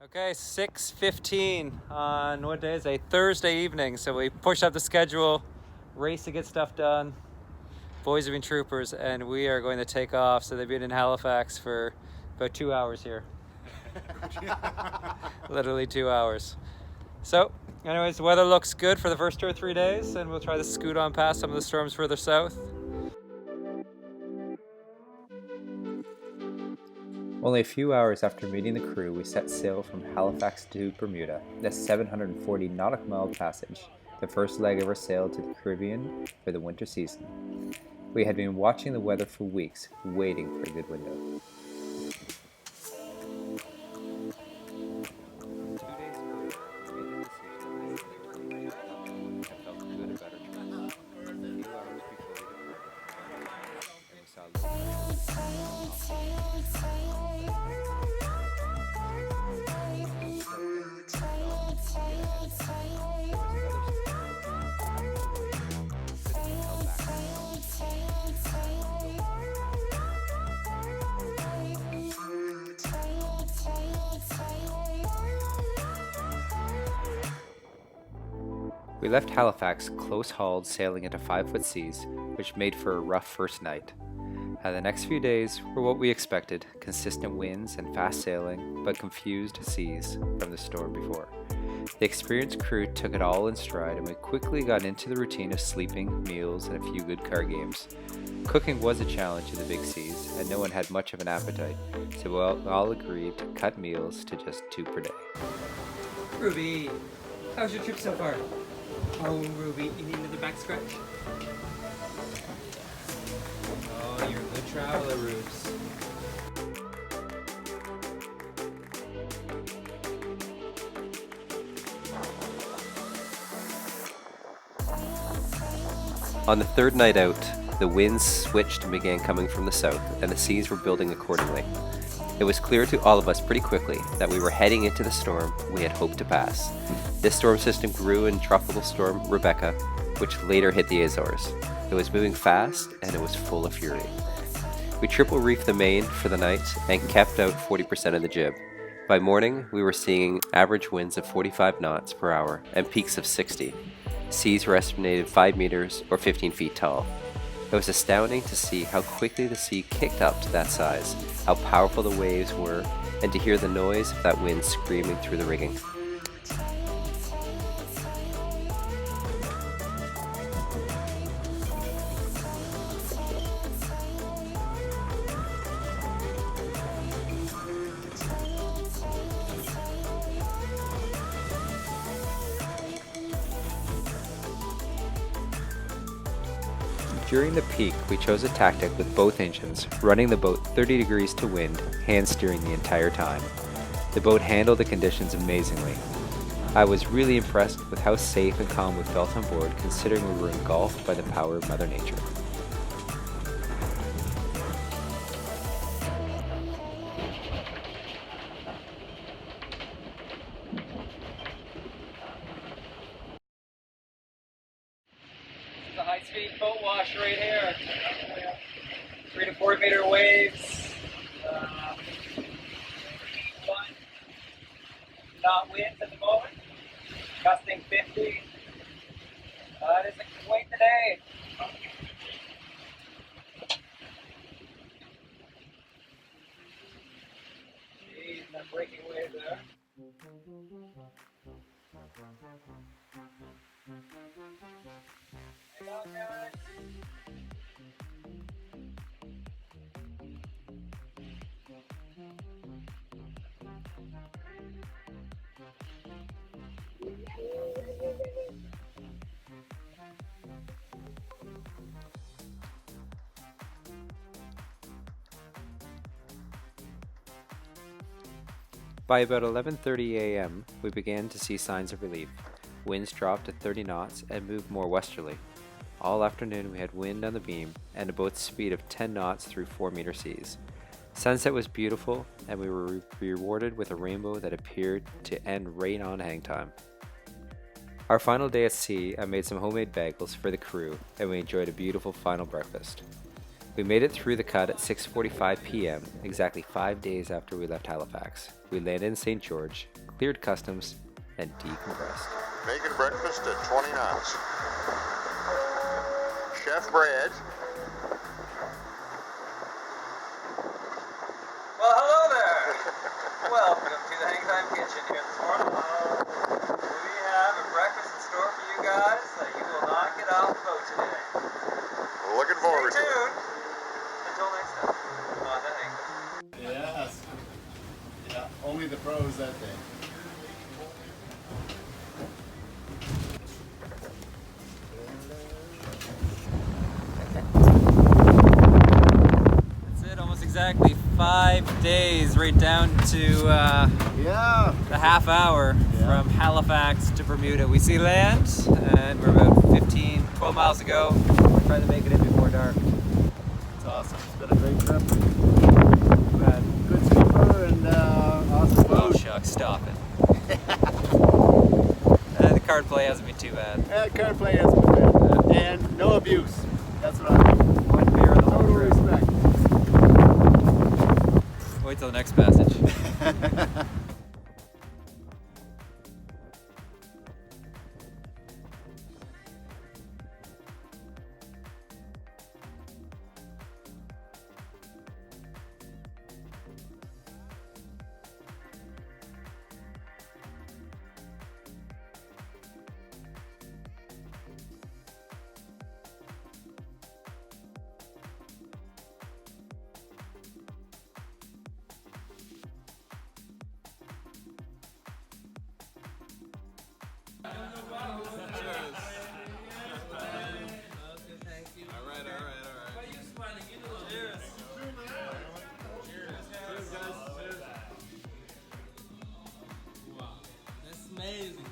Okay, 6:15 on what day is it? Thursday evening. So we pushed up the schedule, race to get stuff done. Boys have been troopers, and we are going to take off. So they've been in Halifax for about 2 hours here. Literally 2 hours. So, anyways, the weather looks good for the first 2 or 3 days, and we'll try to scoot on past some of the storms further south. Only a few hours after meeting the crew, we set sail from Halifax to Bermuda, a 740 nautical mile passage, the first leg of our sail to the Caribbean for the winter season. We had been watching the weather for weeks, waiting for a good window. 2 days earlier, we made the decision that they were going to and felt good about our choice. A few hours before we departed, and we saw We left Halifax close-hauled, sailing into 5-foot seas, which made for a rough first night. The next few days were what we expected, consistent winds and fast sailing, but confused seas from the storm before. The experienced crew took it all in stride, and we quickly got into the routine of sleeping, meals, and a few good card games. Cooking was a challenge in the big seas, and no one had much of an appetite, so we all agreed to cut meals to just 2 per day. Ruby, how's your trip so far? Oh, Ruby, you need another back scratch? Oh, you're a good traveler, Rubes. On the third night out, the winds switched and began coming from the south, and the seas were building accordingly. It was clear to all of us pretty quickly that we were heading into the storm we had hoped to pass. This storm system grew in Tropical Storm Rebekah, which later hit the Azores. It was moving fast, and it was full of fury. We triple reefed the main for the night and kept out 40% of the jib. By morning, we were seeing average winds of 45 knots per hour and peaks of 60. Seas were estimated 5 meters or 15 feet tall. It was astounding to see how quickly the sea kicked up to that size, how powerful the waves were, and to hear the noise of that wind screaming through the rigging. During the peak, we chose a tactic with both engines, running the boat 30 degrees to wind, hand steering the entire time. The boat handled the conditions amazingly. I was really impressed with how safe and calm we felt on board, considering we were engulfed by the power of Mother Nature. This is a high-speed boat wash right here. 3 to 4 meter waves. 1 knot winds at the moment. Gusting 50. It is a quite the day. Jeez, that breaking wave there. Hang on, guys. By about 11:30 a.m., we began to see signs of relief. Winds dropped to 30 knots and moved more westerly. All afternoon we had wind on the beam and a boat speed of 10 knots through 4-meter seas. Sunset was beautiful, and we were rewarded with a rainbow that appeared to end right on Hangtime. Our final day at sea, I made some homemade bagels for the crew, and we enjoyed a beautiful final breakfast. We made it through the cut at 6:45 p.m., exactly 5 days after we left Halifax. We landed in St. George, cleared customs, and decompressed. Making breakfast at 20 knots. Chef bread. Well, hello there. Welcome to the Hangtime kitchen here this morning. We have a breakfast in store for you guys that you will not get off the boat today. Looking forward Stay to it. tuned. Until next time on the Hangtime. Yes. Yeah, only the pros that day. That's it, almost exactly 5 days, right down to Yeah. the half hour Yeah. from Halifax to Bermuda. We see land, and we're about 12 miles to go. We're trying to make it in before dark. It's awesome. It's been a great trip. We've had good skipper and awesome Oh, food. shucks, stop it. The card play hasn't been too bad. Card play has been good. And no abuse. That's what I mean. One beer on the whole Total trip. respect. Wait till the next passage. That's amazing.